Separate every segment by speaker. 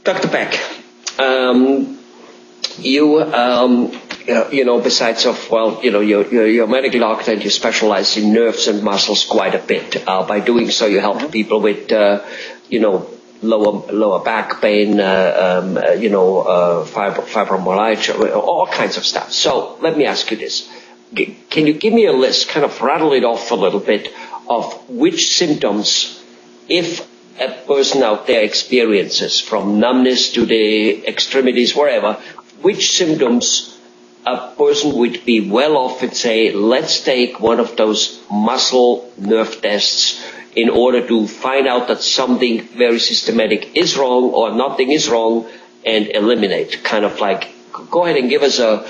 Speaker 1: Dr. Beck, besides of, you're a medical doctor and you specialize in nerves and muscles quite a bit. By doing so, you help people with, lower back pain, fibromyalgia, all kinds of stuff. So let me ask you this. Can you give me a list, kind of rattle it off a little bit, of which symptoms, if a person out there experiences, from numbness to the extremities, wherever, which symptoms a person would be well off and say, let's take one of those muscle nerve tests in order to find out that something very systematic is wrong or nothing is wrong, and eliminate, kind of like, go ahead and give us a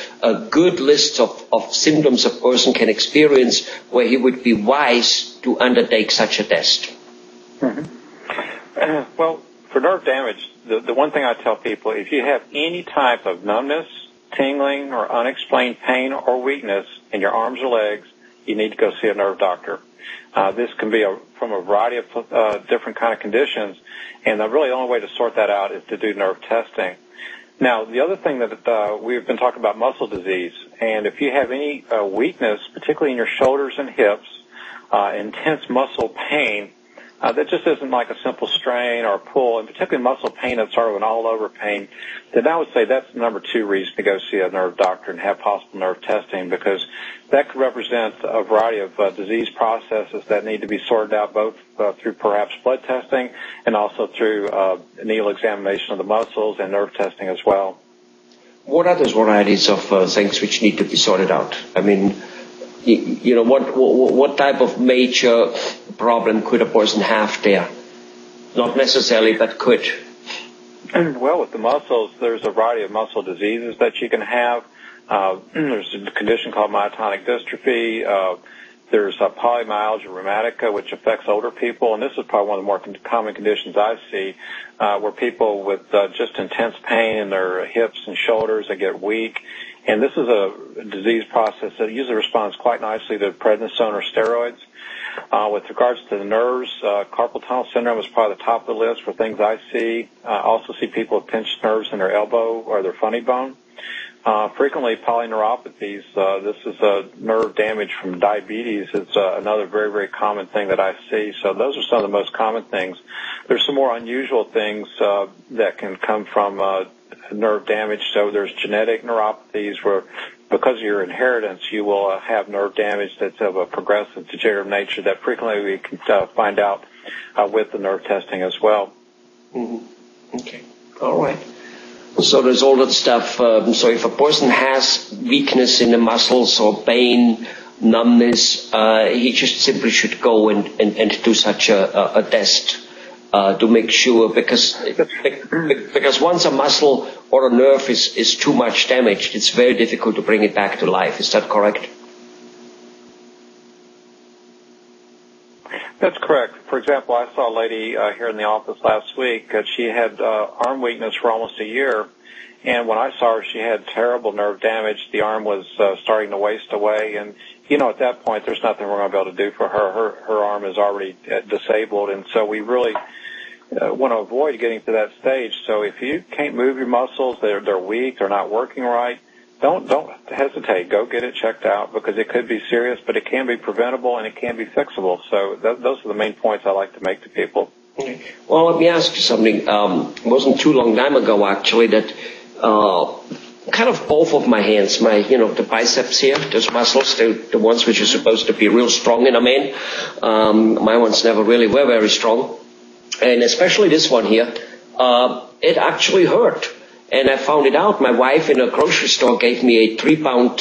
Speaker 1: good list of symptoms a person can experience where he would be wise to undertake such a test.
Speaker 2: Mm-hmm. Well, for nerve damage, the one thing I tell people, if you have any type of numbness, tingling, or unexplained pain or weakness in your arms or legs, you need to go see a nerve doctor. This can be from a variety of different kind of conditions, and really the only way to sort that out is to do nerve testing. Now, the other thing that we've been talking about muscle disease, and if you have any weakness, particularly in your shoulders and hips, intense muscle pain, that just isn't like a simple strain or pull, and particularly muscle pain that's sort of an all-over pain, then I would say that's the number 2 reason to go see a nerve doctor and have possible nerve testing, because that could represent a variety of disease processes that need to be sorted out both through perhaps blood testing and also through needle examination of the muscles and nerve testing as well.
Speaker 1: What are those varieties of things which need to be sorted out? I mean, what type of major problem could a person have there? Not necessarily, but could.
Speaker 2: Well, with the muscles, there's a variety of muscle diseases that you can have. There's a condition called myotonic dystrophy. There's polymyalgia rheumatica, which affects older people, and this is probably one of the more common conditions I see, where people with just intense pain in their hips and shoulders, they get weak. And this is a disease process that usually responds quite nicely to prednisone or steroids. With regards to the nerves, carpal tunnel syndrome is probably the top of the list for things I see. I also see people with pinched nerves in their elbow or their funny bone. Frequently, polyneuropathies, this is nerve damage from diabetes. It's another very, very common thing that I see. So those are some of the most common things. There's some more unusual things that can come from nerve damage. So there's genetic neuropathies where, because of your inheritance, you will have nerve damage that's of a progressive degenerative nature that frequently we can find out with the nerve testing as well.
Speaker 1: Mm-hmm. Okay. All right. So there's all that stuff. So if a person has weakness in the muscles or pain, numbness, he just simply should go and do such a test to make sure, because once a muscle or a nerve is too much damaged, it's very difficult to bring it back to life. Is that correct?
Speaker 2: That's correct. For example, I saw a lady here in the office last week. She had arm weakness for almost a year, and when I saw her, she had terrible nerve damage. The arm was starting to waste away, and at that point, there's nothing we're going to be able to do for her. Her arm is already disabled, and so we really want to avoid getting to that stage. So if you can't move your muscles, they're weak, they're not working right, don't hesitate. Go get it checked out, because it could be serious, but it can be preventable and it can be fixable. So those are the main points I like to make to people.
Speaker 1: Okay. Well, let me ask you something. It wasn't too long time ago, actually, that kind of both of my hands, the biceps here, those muscles, the ones which are supposed to be real strong in a man, my ones never really were very strong. And especially this one here, it actually hurt. And I found it out. My wife in a grocery store gave me a 3-pound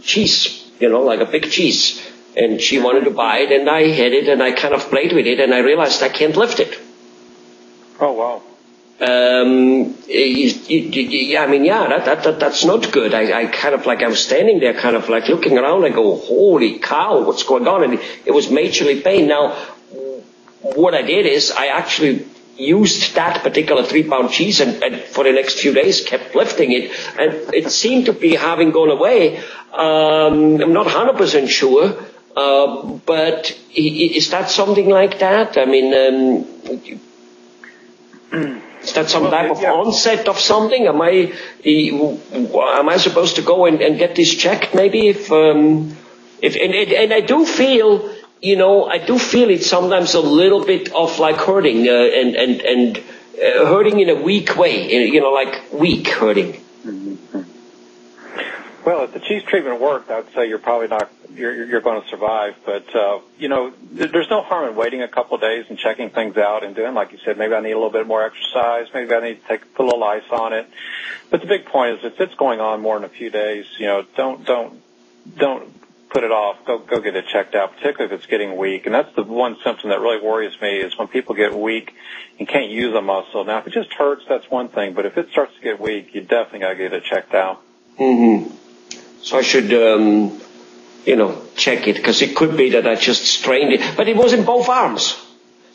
Speaker 1: cheese, like a big cheese. And she wanted to buy it, and I had it, and I kind of played with it, and I realized I can't lift it.
Speaker 2: Oh, wow.
Speaker 1: That's not good. I kind of I was standing there kind of looking around. I go, holy cow, what's going on? And it was majorly pain. Now, what I did is I actually used that particular 3-pound cheese and for the next few days kept lifting it, and it seemed to be having gone away. I'm not 100% sure, but is that something like that? I mean, Is that some type of onset of something? Am I supposed to go and get this checked maybe? And I do feel, I do feel it sometimes a little bit of like hurting, and hurting in a weak way, like weak hurting.
Speaker 2: Mm-hmm. Well, if the cheese treatment worked, I'd say you're probably not, you're going to survive. But, there's no harm in waiting a couple of days and checking things out and doing, like you said, maybe I need a little bit more exercise. Maybe I need to put a little ice on it. But the big point is if it's going on more than a few days, don't put it off. Go get it checked out, particularly if it's getting weak. And that's the one symptom that really worries me is when people get weak and can't use a muscle. Now, if it just hurts, that's one thing. But if it starts to get weak, you definitely got to get it checked out.
Speaker 1: Mm-hmm. So I should, check it, because it could be that I just strained it. But it was in both arms.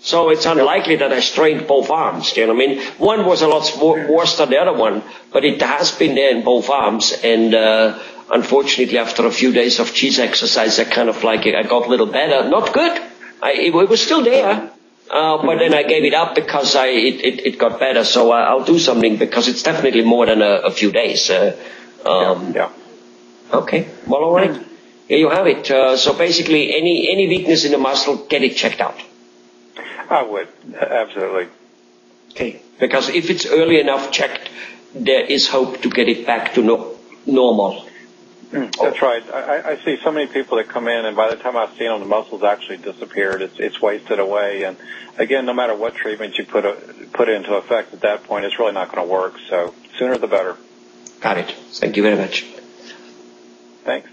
Speaker 1: So it's unlikely that I strained both arms. One was a lot worse than the other one, but it has been there in both arms. And unfortunately, after a few days of cheese exercise, I got a little better. Not good. It was still there. But then I gave it up because it got better. So I'll do something, because it's definitely more than a few days.
Speaker 2: Yeah.
Speaker 1: Okay. Well, all right. Here you have it. So basically, any weakness in the muscle, get it checked out.
Speaker 2: I would. Absolutely.
Speaker 1: Okay. Because if it's early enough checked, there is hope to get it back to normal.
Speaker 2: That's right. I see so many people that come in, and by the time I see them, the muscles actually disappeared. It's wasted away. And again, no matter what treatment you put into effect at that point, it's really not going to work. So sooner the better.
Speaker 1: Got it. Thank you very much.
Speaker 2: Thanks.